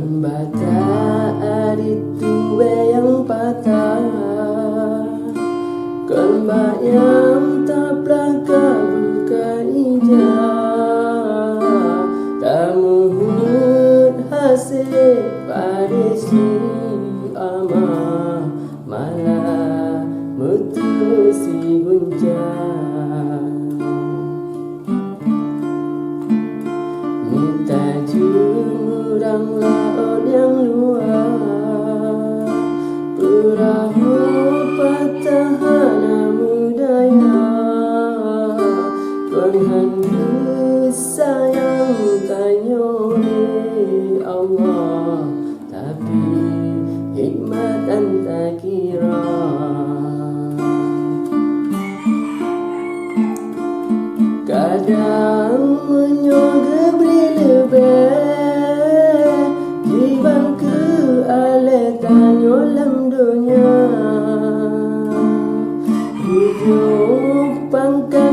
bata aritu yang patah, kan bayang tak pelaka buka ijah, tak muhut hasil parisi amah, malah mutusi gunjang. Minta jurang laut yang luar, perahu patahana mudaya, Tuhan sayang tanyone Allah, tapi hikmat anta kira. Kadang menyoga beri lebih jiban ke aletan yolam dunia, hidup pangkat